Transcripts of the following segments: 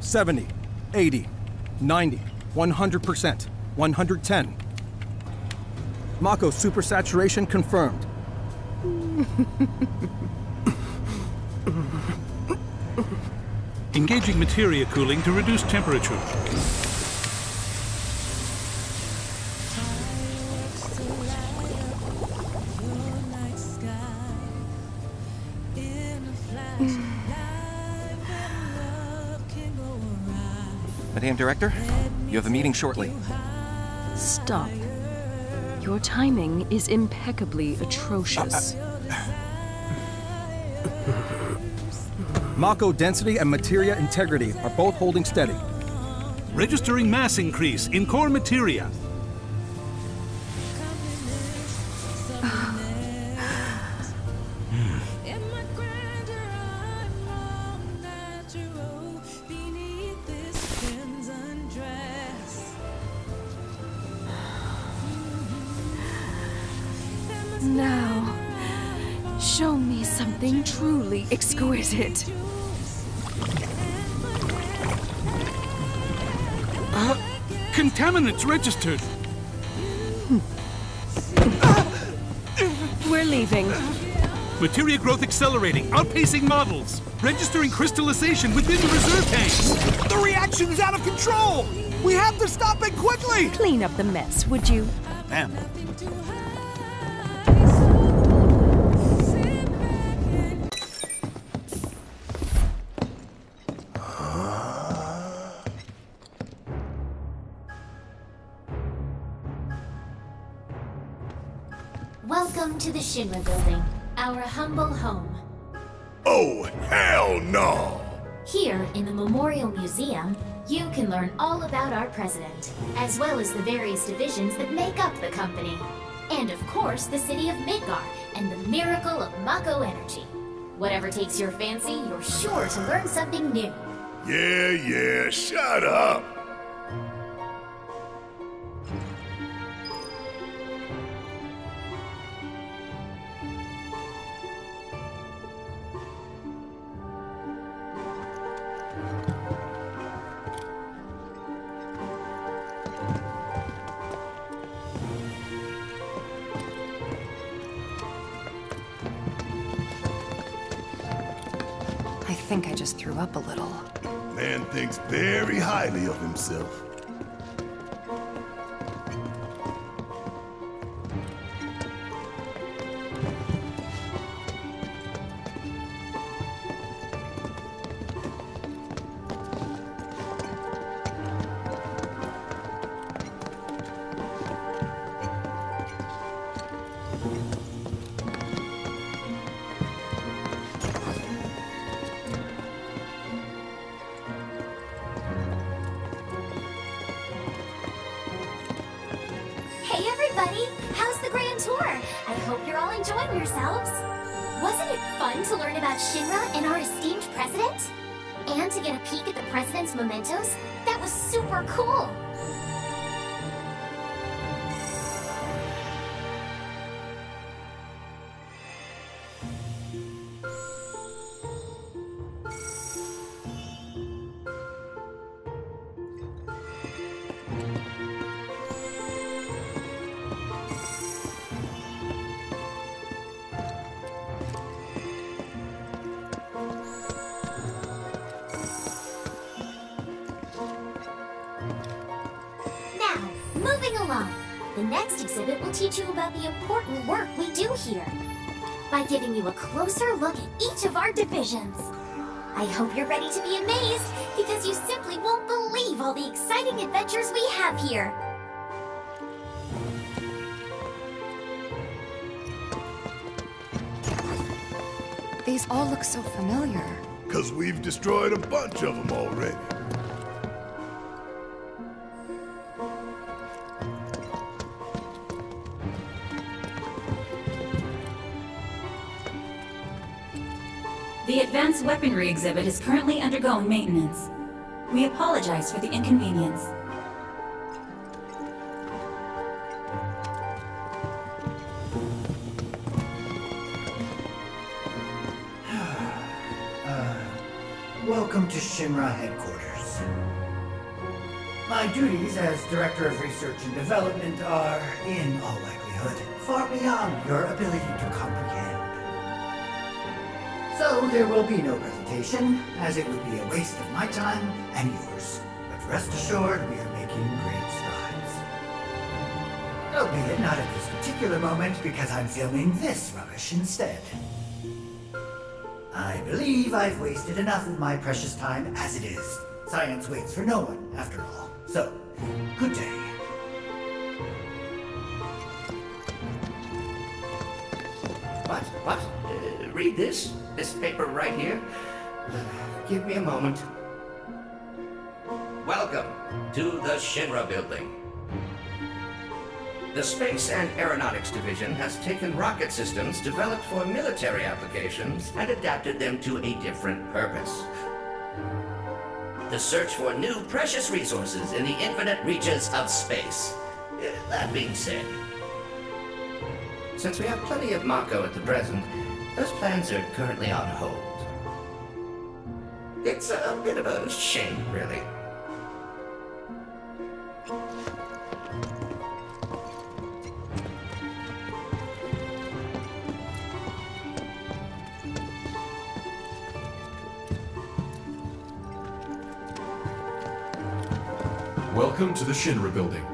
$70, $80, $90, 100%, 110. Mako supersaturation confirmed. Engaging materia cooling to reduce temperature. Madame Director, you have a meeting shortly. Stop. Your timing is impeccably atrocious. Mako density and materia integrity are both holding steady. Registering mass increase in core materia. Now, show me something truly exquisite. Contaminants registered. We're leaving. Materia growth accelerating, outpacing models. Registering crystallization within the reserve tanks. The reaction is out of control! We have to stop it quickly! Clean up the mess, would you? Ma'am. Welcome to the Shinra building, our humble home. Oh, hell no! Here, in the Memorial Museum, you can learn all about our president, as well as the various divisions that make up the company. And of course, the city of Midgar, and the miracle of Mako energy. Whatever takes your fancy, you're sure to learn something new. Yeah, shut up! I think I just threw up a little. Man thinks very highly of himself. Hey everybody! How's the grand tour? I hope you're all enjoying yourselves. Wasn't it fun to learn about Shinra and our esteemed president? And to get a peek at the president's mementos? That was super cool! Moving along, the next exhibit will teach you about the important work we do here by giving you a closer look at each of our divisions. I hope you're ready to be amazed because you simply won't believe all the exciting adventures we have here. These all look so familiar. 'Cause we've destroyed a bunch of them already. The Advanced Weaponry exhibit is currently undergoing maintenance. We apologize for the inconvenience. welcome to Shinra headquarters. My duties as Director of Research and Development are, in all likelihood, far beyond your ability to comprehend. So there will be no presentation, as it would be a waste of my time and yours. But rest assured, we are making great strides. Albeit not at this particular moment, because I'm filming this rubbish instead. I believe I've wasted enough of my precious time as it is. Science waits for no one, after all. So, good day. What? Read this? This paper right here? Give me a moment. Welcome to the Shinra building. The Space and Aeronautics Division has taken rocket systems developed for military applications and adapted them to a different purpose. The search for new precious resources in the infinite reaches of space. That being said, since we have plenty of Mako at the present, those plans are currently on hold. It's a bit of a shame, really. Welcome to the Shinra building.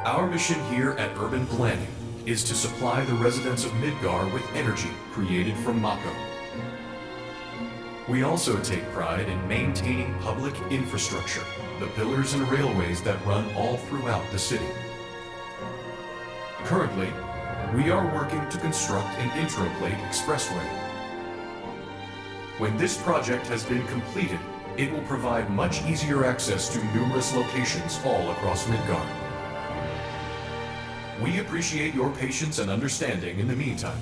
Our mission here at Urban Planning is to supply the residents of Midgar with energy created from Mako. We also take pride in maintaining public infrastructure, the pillars and railways that run all throughout the city. Currently, we are working to construct an intraplate expressway. When this project has been completed, it will provide much easier access to numerous locations all across Midgar. We appreciate your patience and understanding in the meantime.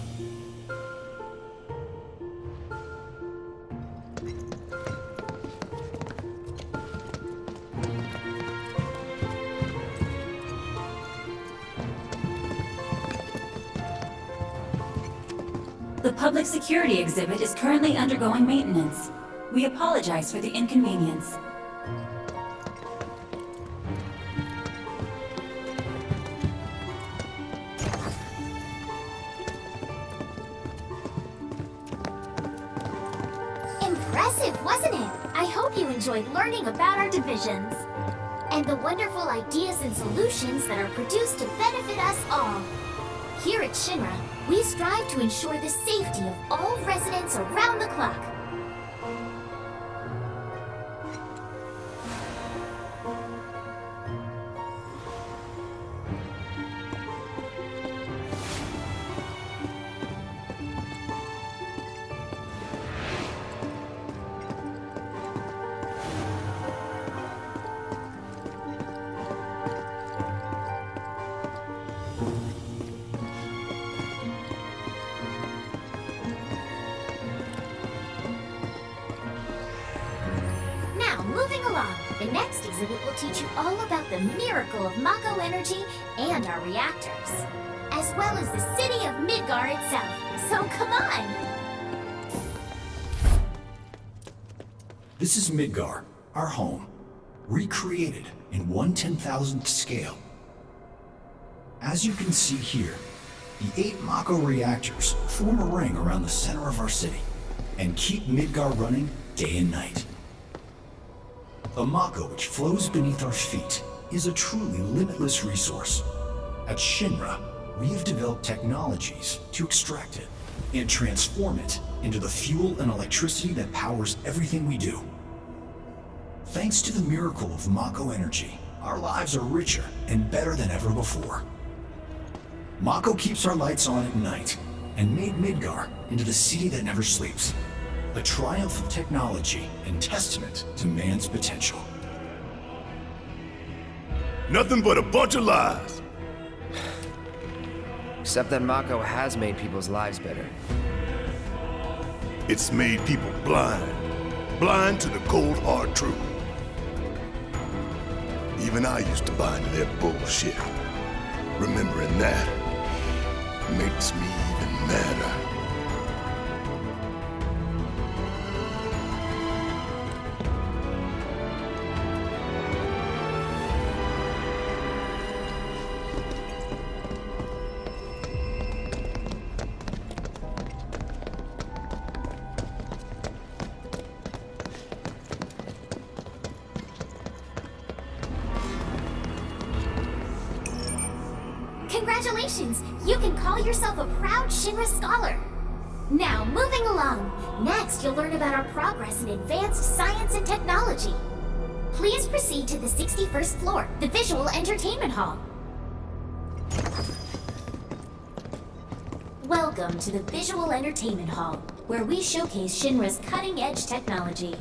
The public security exhibit is currently undergoing maintenance. We apologize for the inconvenience. Impressive, wasn't it? I hope you enjoyed learning about our divisions and the wonderful ideas and solutions that are produced to benefit us all. Here at Shinra, we strive to ensure the safety of all residents around the clock. Moving along, the next exhibit will teach you all about the miracle of Mako energy and our reactors, as well as the city of Midgar itself. So come on! This is Midgar, our home, recreated in 1/10,000th scale. As you can see here, the 8 Mako reactors form a ring around the center of our city and keep Midgar running day and night. The Mako which flows beneath our feet is a truly limitless resource. At Shinra, we have developed technologies to extract it and transform it into the fuel and electricity that powers everything we do. Thanks to the miracle of Mako energy, our lives are richer and better than ever before. Mako keeps our lights on at night and made Midgar into the city that never sleeps. A triumph of technology and testament to man's potential. Nothing but a bunch of lies. Except that Mako has made people's lives better. It's made people blind. Blind to the cold, hard truth. Even I used to buy into their bullshit. Remembering that makes me even madder. Congratulations! You can call yourself a proud Shinra scholar. Now, moving along. Next, you'll learn about our progress in advanced science and technology. Please proceed to the 61st floor, the Visual Entertainment Hall. Welcome to the Visual Entertainment Hall, where we showcase Shinra's cutting-edge technology.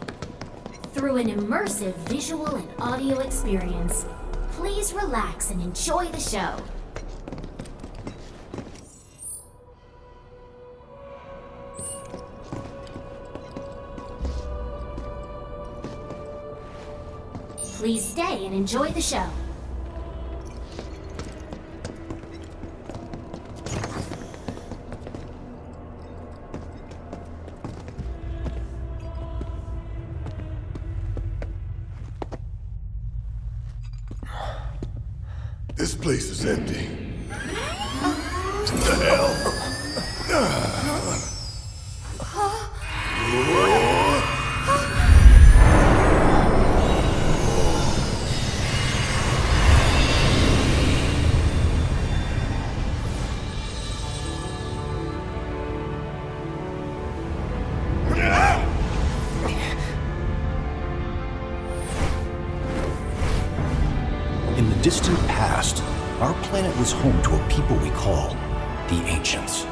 Through an immersive visual and audio experience, please relax and enjoy the show. Please stay and enjoy the show. This place is empty. What the hell? In the distant past, our planet was home to a people we call the Ancients.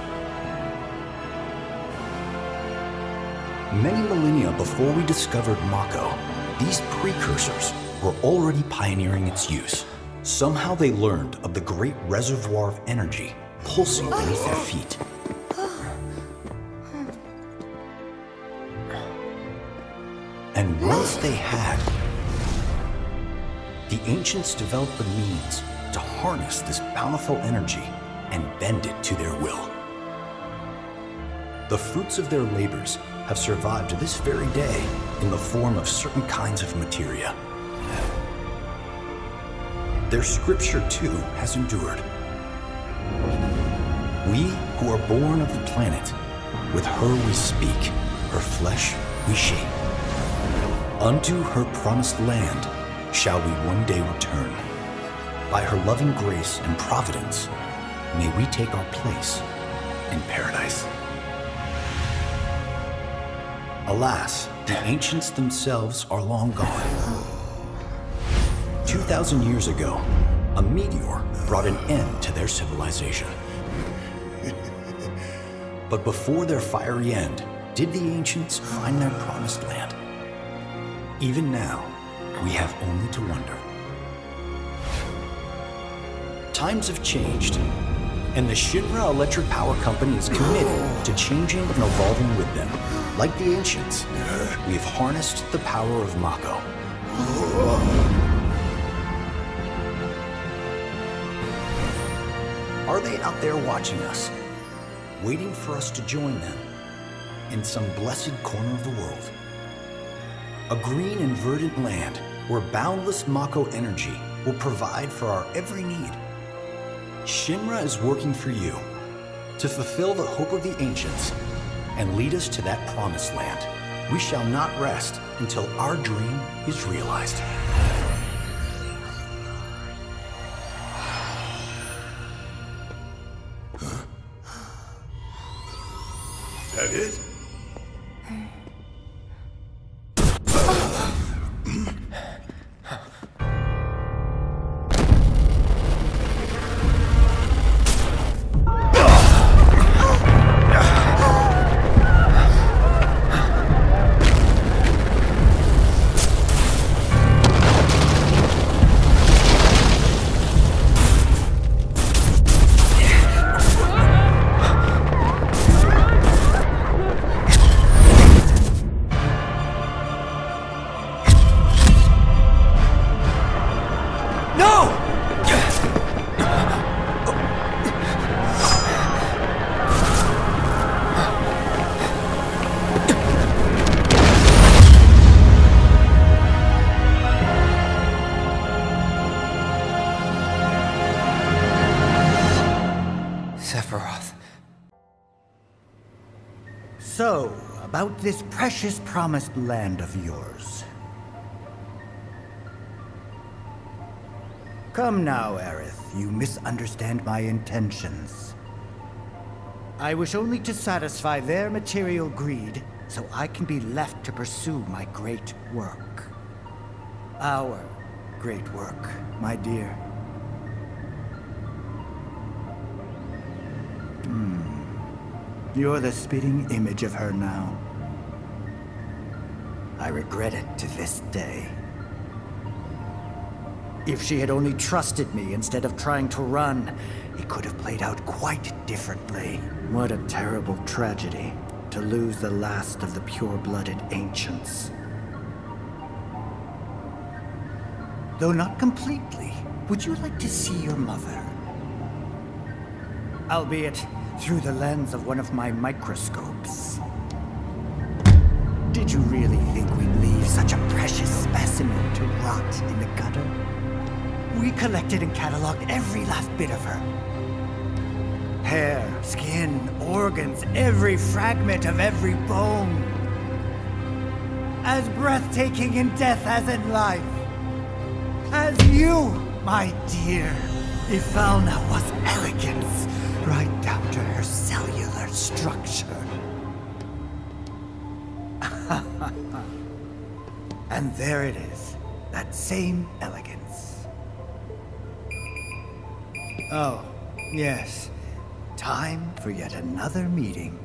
Many millennia before we discovered Mako, these precursors were already pioneering its use. Somehow they learned of the great reservoir of energy pulsing beneath their feet. And once they had, the Ancients developed the means to harness this bountiful energy and bend it to their will. The fruits of their labors have survived to this very day in the form of certain kinds of materia. Their scripture, too, has endured. We who are born of the planet, with her we speak, her flesh we shape. Unto her promised land shall we one day return. By her loving grace and providence, may we take our place in paradise. Alas, the Ancients themselves are long gone. 2,000 years ago, a meteor brought an end to their civilization. But before their fiery end, did the Ancients find their promised land? Even now, we have only to wonder. Times have changed, and the Shinra Electric Power Company is committed to changing and evolving with them. Like the Ancients, we have harnessed the power of Mako. Are they out there watching us, waiting for us to join them in some blessed corner of the world? A green and verdant land where boundless Mako energy will provide for our every need. Shinra is working for you to fulfill the hope of the Ancients and lead us to that promised land. We shall not rest until our dream is realized. That it? So, about this precious promised land of yours. Come now, Aerith. You misunderstand my intentions. I wish only to satisfy their material greed, so I can be left to pursue my great work. Our great work, my dear. You're the spitting image of her now. I regret it to this day. If she had only trusted me instead of trying to run, it could have played out quite differently. What a terrible tragedy to lose the last of the pure-blooded ancients. Though not completely, would you like to see your mother? Albeit through the lens of one of my microscopes. Did you really think we'd leave such a precious specimen to rot in the gutter? We collected and cataloged every last bit of her. Hair, skin, organs, every fragment of every bone. As breathtaking in death as in life. As you, my dear. Ifalna was elegance, right down to her cellular structure. And there it is, that same elegance. Oh, yes. Time for yet another meeting.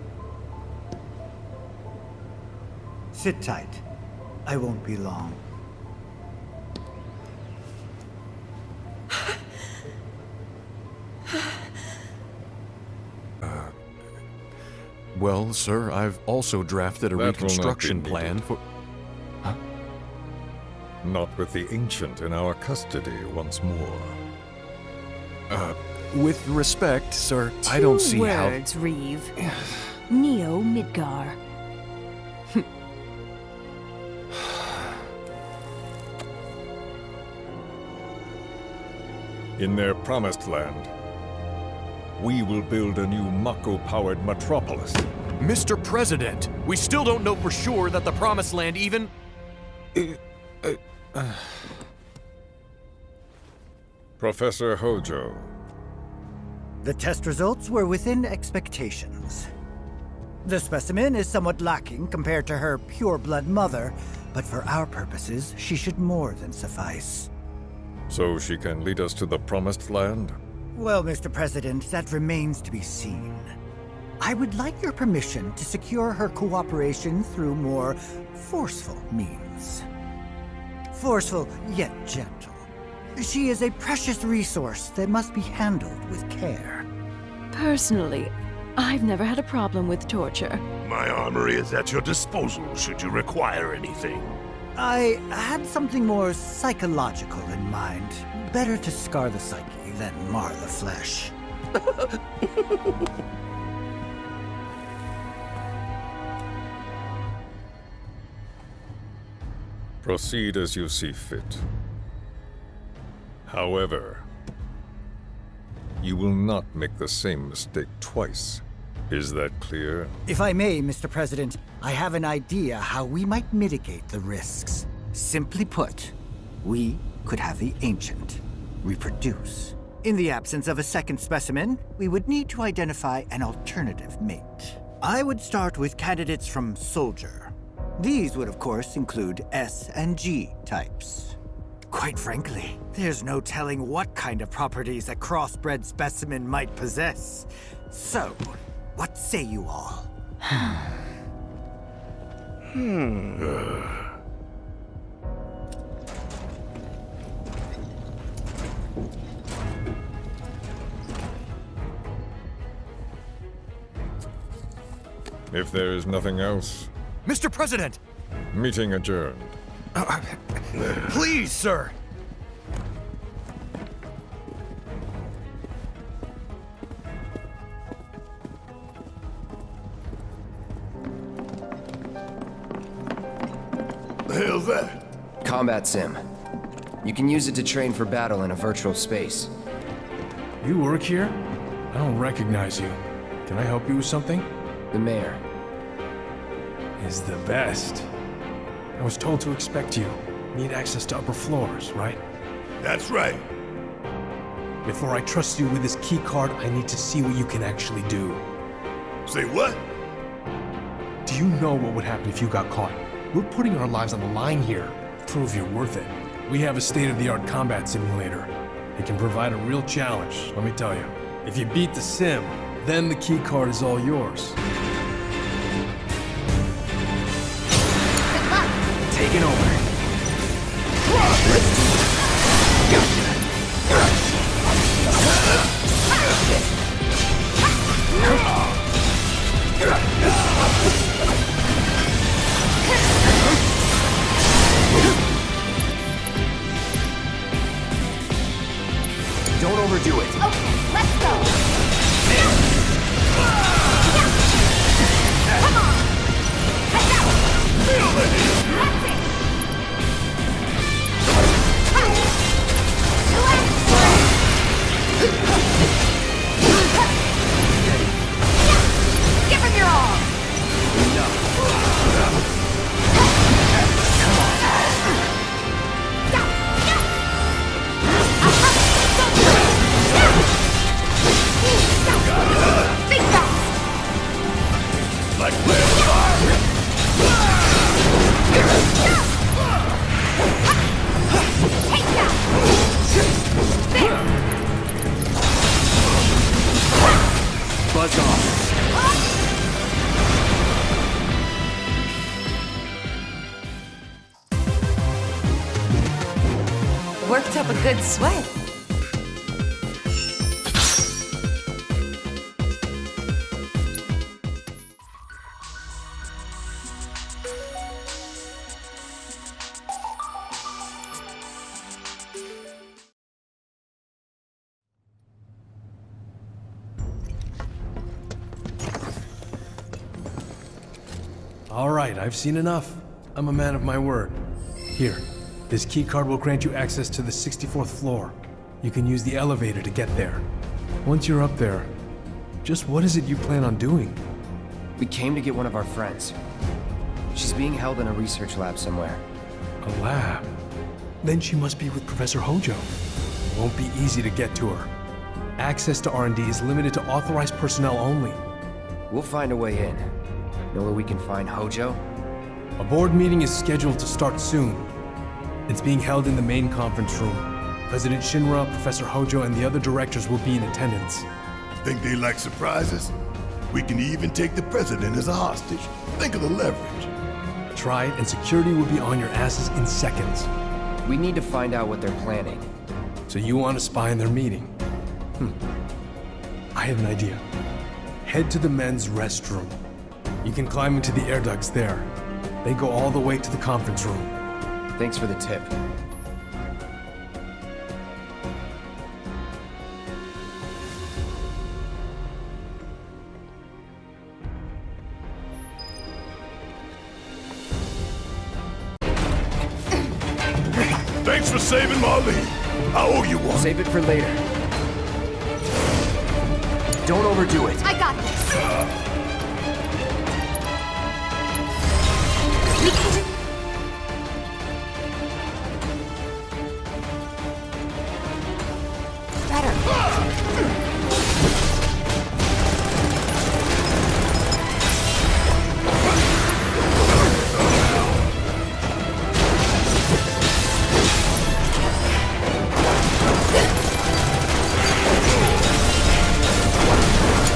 Sit tight. I won't be long. Well, sir, I've also drafted a reconstruction plan for... Huh? Not with the Ancient in our custody once more. With respect, sir, I don't see how... 2 words, Reeve. Neo Midgar. In their promised land, we will build a new Mako-powered metropolis. Mr. President, we still don't know for sure that the Promised Land even... Professor Hojo. The test results were within expectations. The specimen is somewhat lacking compared to her pure-blood mother, but for our purposes, she should more than suffice. So she can lead us to the Promised Land? Well, Mr. President, that remains to be seen. I would like your permission to secure her cooperation through more forceful means. Forceful, yet gentle. She is a precious resource that must be handled with care. Personally, I've never had a problem with torture. My armory is at your disposal should you require anything. I had something more psychological in mind. Better to scar the psyche than mar the flesh. Proceed as you see fit. However, you will not make the same mistake twice. Is that clear? If I may, Mr. President, I have an idea how we might mitigate the risks. Simply put, we could have the Ancient reproduce. In the absence of a second specimen, we would need to identify an alternative mate. I would start with candidates from Soldier. These would, of course, include S and G types. Quite frankly, there's no telling what kind of properties a crossbred specimen might possess. So, what say you all? If there is nothing else, Mr. President! meeting adjourned. Please, sir! The hell's that? Combat sim. You can use it to train for battle in a virtual space. You work here? I don't recognize you. Can I help you with something? The mayor. Is the best. I was told to expect you. Need access to upper floors, right? That's right. Before I trust you with this key card, I need to see what you can actually do. Say what? Do you know what would happen if you got caught? We're putting our lives on the line here. Prove you're worth it. We have a state-of-the-art combat simulator. It can provide a real challenge, let me tell you. If you beat the sim, then the key card is all yours. Taking over. Don't overdo it. Okay, let's go. Come on. Let's go. That's it. Give him your all. Like where? Take that. Buzz off. Worked up a good sweat. All right, I've seen enough. I'm a man of my word. Here, this key card will grant you access to the 64th floor. You can use the elevator to get there. Once you're up there, just what is it you plan on doing? We came to get one of our friends. She's being held in a research lab somewhere. A lab? Then she must be with Professor Hojo. It won't be easy to get to her. Access to R&D is limited to authorized personnel only. We'll find a way in. Know where we can find Hojo? A board meeting is scheduled to start soon. It's being held in the main conference room. President Shinra, Professor Hojo, and the other directors will be in attendance. Think they like surprises? We can even take the president as a hostage. Think of the leverage. Try it, and security will be on your asses in seconds. We need to find out what they're planning. So you want to spy in their meeting? I have an idea. Head to the men's restroom. You can climb into the air ducts there. They go all the way to the conference room. Thanks for the tip. Thanks for saving Marlene. I owe you one. Save it for later. Don't overdo it. I got this.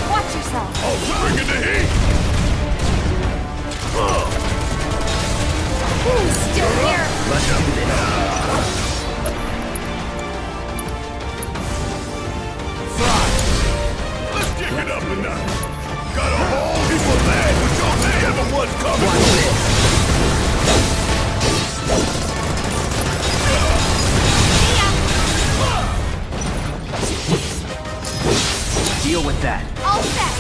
Watch yourself. Oh, bring in the heat. Still here. Let's do this. Let's kick it up a notch. Got a whole heap of bad, but y'all ain't the one coming. Watch this. Deal with that. All set.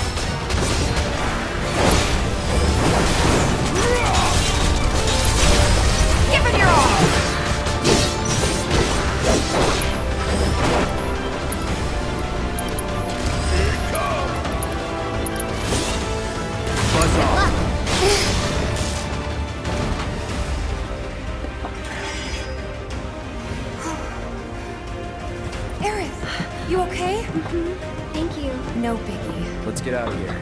Give it your all. Here it comes. Buzz off. Aerith, You okay? Thank you. No biggie. Let's get out of here.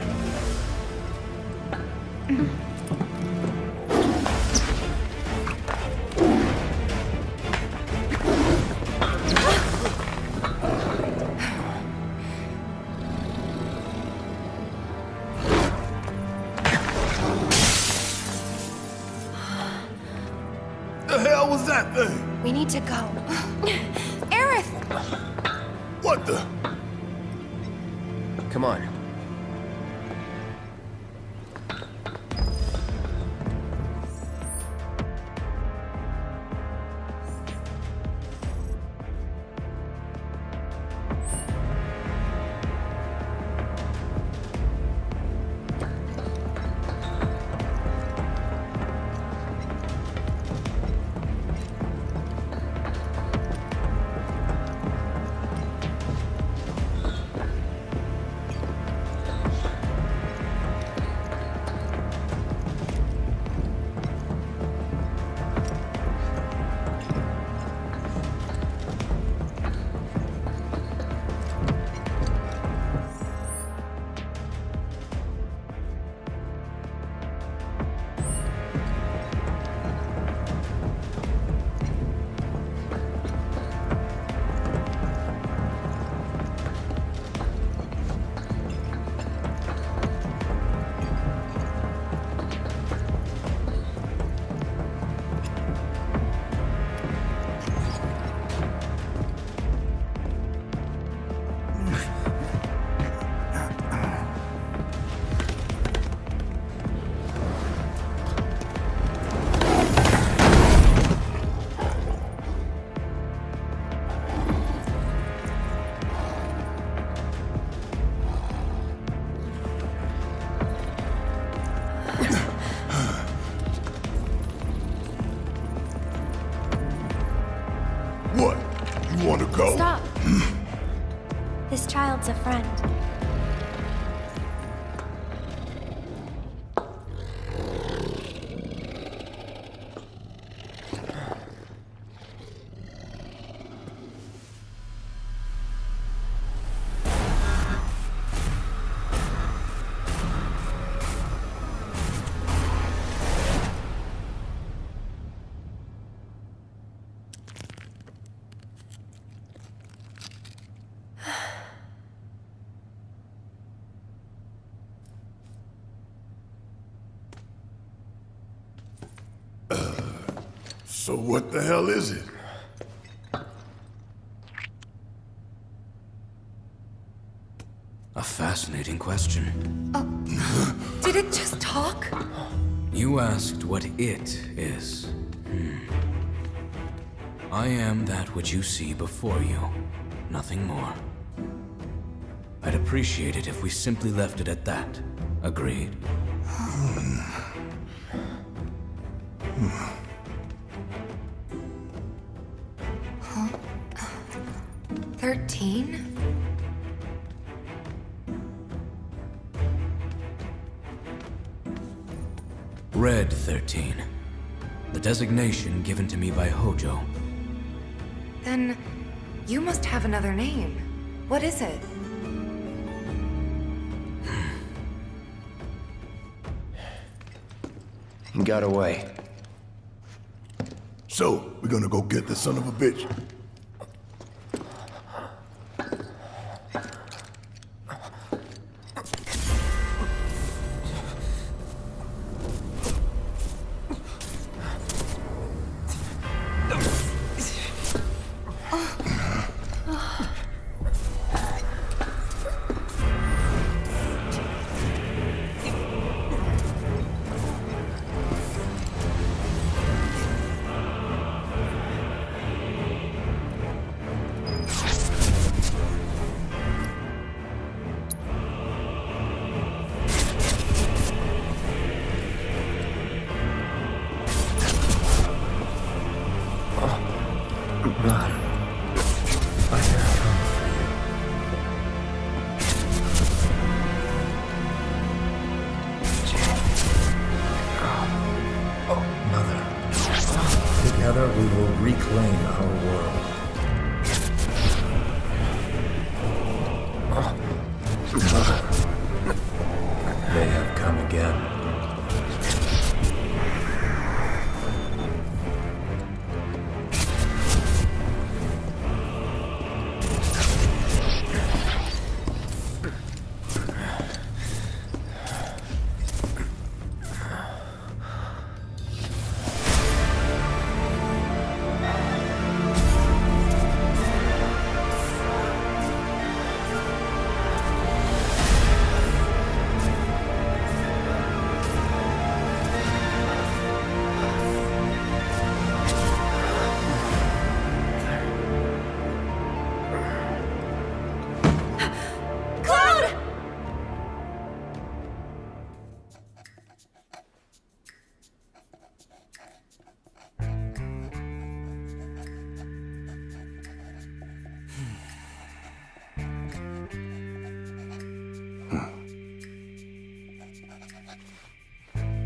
The hell was that thing? We need to go. Aerith! What the? Come on. What? You want to go? Stop. This child's a friend. So what the hell is it? A fascinating question. Did it just talk? You asked what it is. I am that which you see before you. Nothing more. I'd appreciate it if we simply left it at that. Agreed? 13? Red 13. The designation given to me by Hojo. Then you must have another name. What is it? He got away. So, we're gonna go get the son of a bitch. Together we will reclaim our world. They have come again.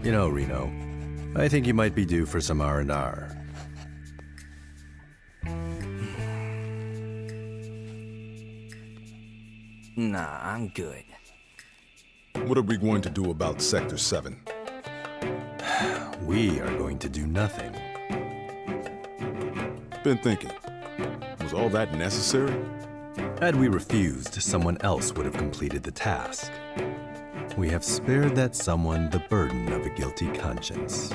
You know, Reno, I think you might be due for some R&R. Nah, I'm good. What are we going to do about Sector 7? We are going to do nothing. Been thinking, was all that necessary? Had we refused, someone else would have completed the task. We have spared that someone the burden of a guilty conscience.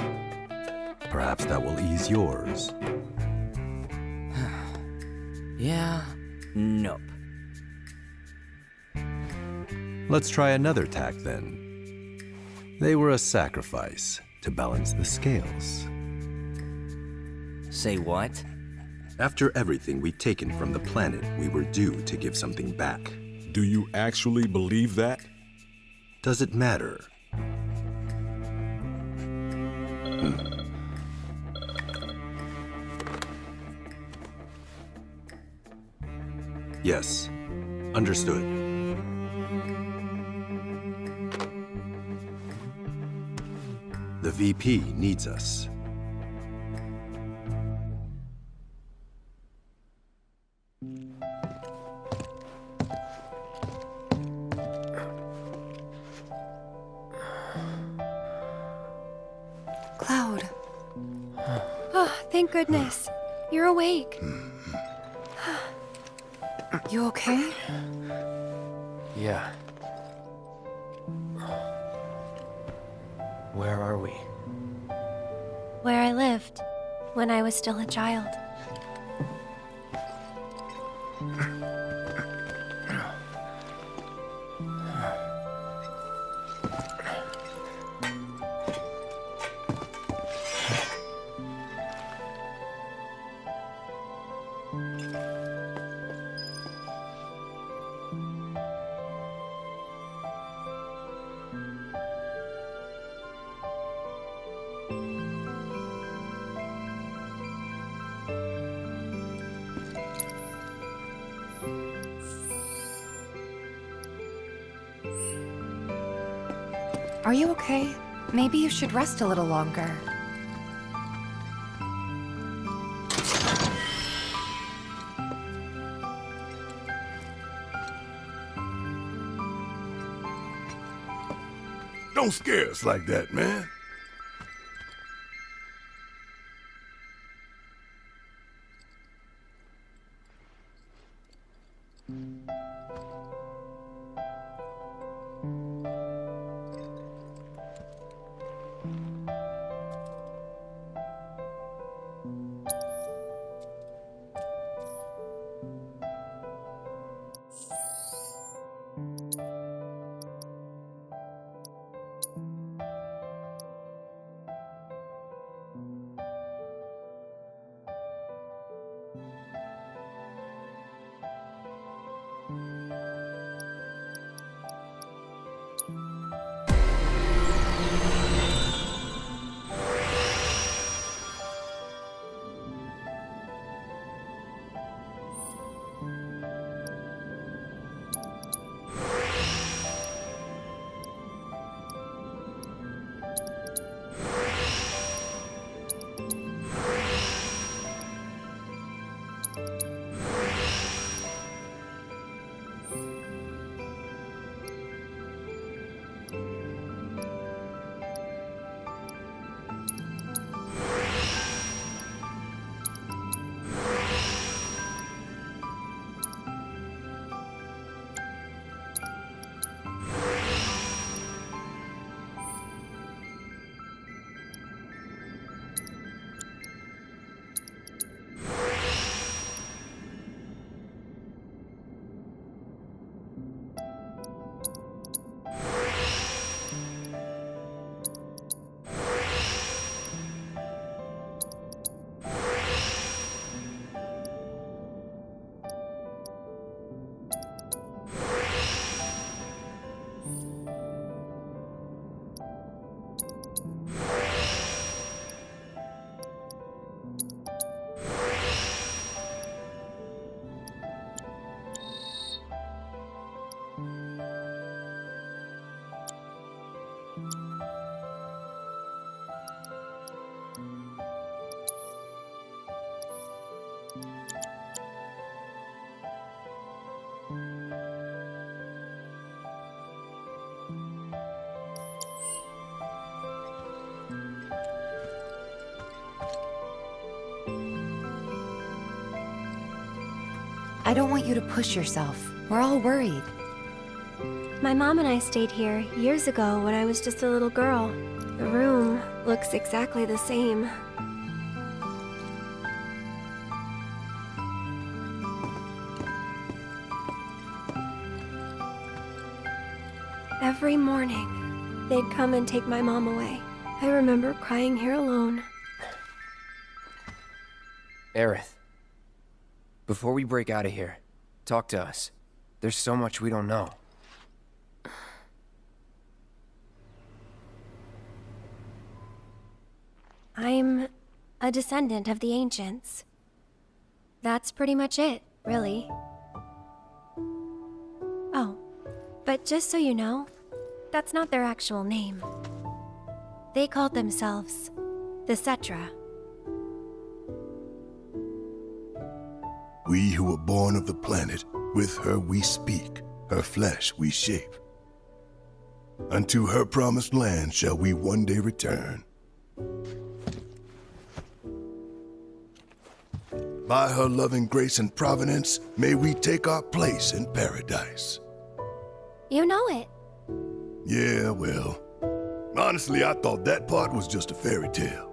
Perhaps that will ease yours. Yeah, nope. Let's try another tack then. They were a sacrifice to balance the scales. Say what? After everything we'd taken from the planet, we were due to give something back. Do you actually believe that? Does it matter? Yes, understood. The VP needs us. Cloud. Oh, thank goodness. You're awake. You okay? Yeah. Where are we? Where I lived when I was still a child. Are you okay? Maybe you should rest a little longer. Don't scare us like that, man. I don't want you to push yourself. We're all worried. My mom and I stayed here years ago when I was just a little girl. The room looks exactly the same. Every morning, they'd come and take my mom away. I remember crying here alone. Aerith, before we break out of here, talk to us. There's so much we don't know. I'm a descendant of the ancients. That's pretty much it, really. Oh, but just so you know, that's not their actual name. They called themselves the Cetra. We who were born of the planet, with her we speak, her flesh we shape. Unto her promised land shall we one day return. By her loving grace and providence, may we take our place in paradise. You know it. Yeah, well, honestly, I thought that part was just a fairy tale.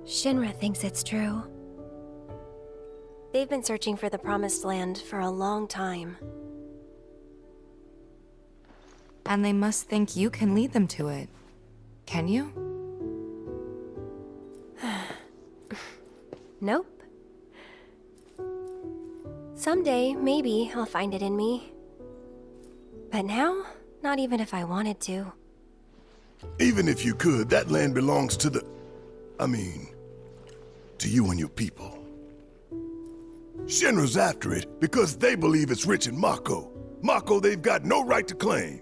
Shinra thinks it's true. They've been searching for the Promised Land for a long time. And they must think you can lead them to it. Can you? Nope. Someday, maybe, I'll find it in me. But now, not even if I wanted to. Even if you could, that land belongs to the... to you and your people. Shinra's after it because they believe it's rich in Mako. Mako they've got no right to claim.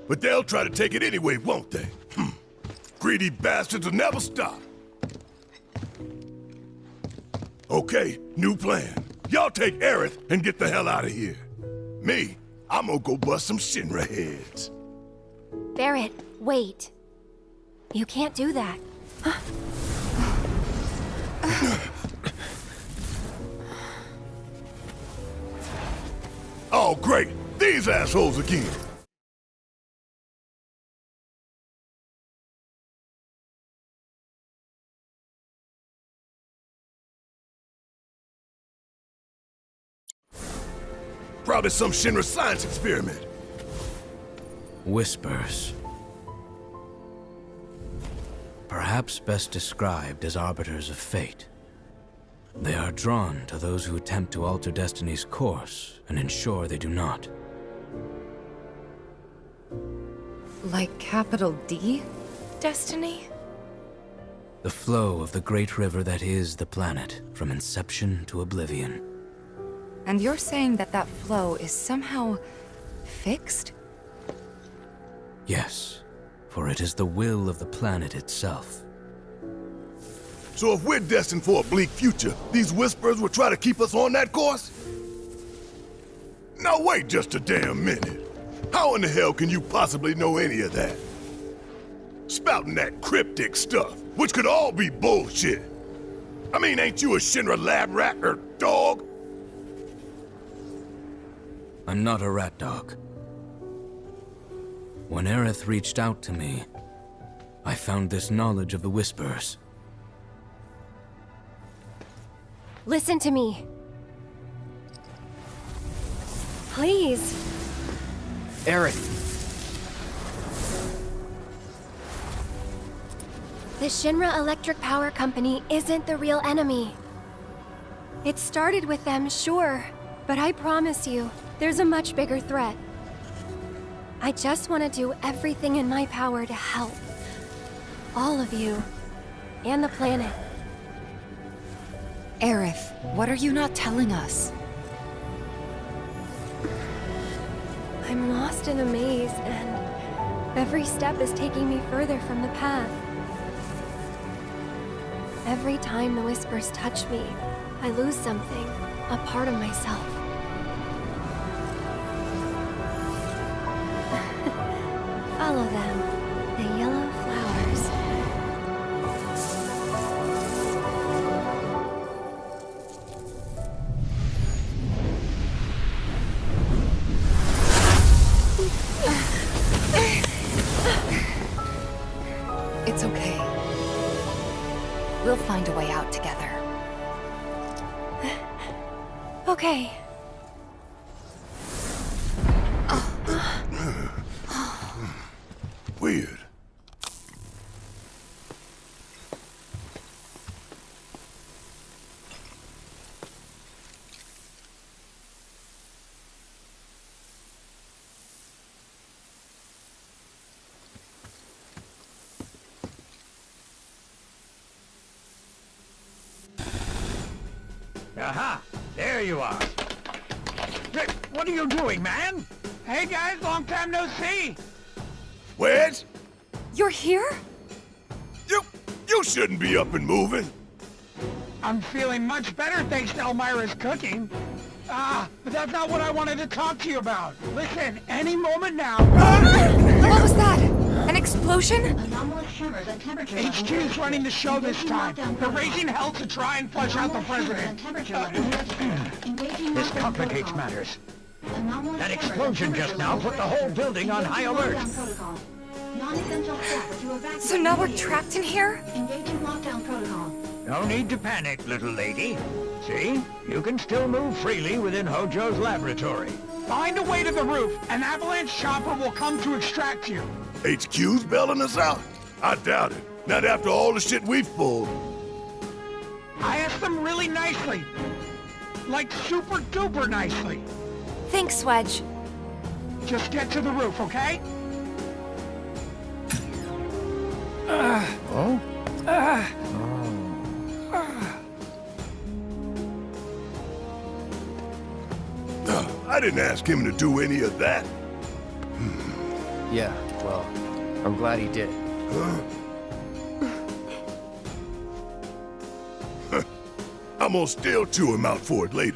But they'll try to take it anyway, won't they? Greedy bastards will never stop. Okay, new plan. Y'all take Aerith and get the hell out of here. Me, I'm gonna go bust some Shinra heads. Barrett, wait. You can't do that. Oh, great! These assholes again! Probably some Shinra science experiment. Whispers. Perhaps best described as arbiters of fate. They are drawn to those who attempt to alter destiny's course and ensure they do not. Like capital D? Destiny? The flow of the great river that is the planet, from inception to oblivion. And you're saying that that flow is somehow fixed? Yes, for it is the will of the planet itself. So if we're destined for a bleak future, these Whisperers will try to keep us on that course? Now wait just a damn minute. How in the hell can you possibly know any of that? Spouting that cryptic stuff, which could all be bullshit. Ain't you a Shinra lab rat or dog? I'm not a rat dog. When Aerith reached out to me, I found this knowledge of the Whispers. Listen to me. Please. Aerith! The Shinra Electric Power Company isn't the real enemy. It started with them, sure, but I promise you, there's a much bigger threat. I just want to do everything in my power to help. All of you. And the planet. Aerith, what are you not telling us? I'm lost in a maze, and every step is taking me further from the path. Every time the whispers touch me, I lose something, a part of myself. Follow them, the yellow flowers. It's okay. We'll find a way out together. Okay. Weird. Aha! There you are. Rick, what are you doing, man? Hey guys, long time no see. Wedge? You're here? You shouldn't be up and moving. I'm feeling much better thanks to Elmira's cooking. But that's not what I wanted to talk to you about. Listen, any moment now... What was that? An explosion? Anomalous tremors and temperature HQ's running the show this time. They're raising hell to try and flush out the president. This complicates matters. That explosion just now put the whole building on high alert. So now we're trapped in here? Engaging lockdown protocol. No need to panic, little lady. See? You can still move freely within Hojo's laboratory. Find a way to the roof. An avalanche chopper will come to extract you. HQ's bailing us out? I doubt it. Not after all the shit we've pulled. I asked them really nicely. Like super duper nicely. Thanks, Wedge. Just get to the roof, okay? I didn't ask him to do any of that. Yeah, well, I'm glad he did. I'm gonna still chew him out for it later.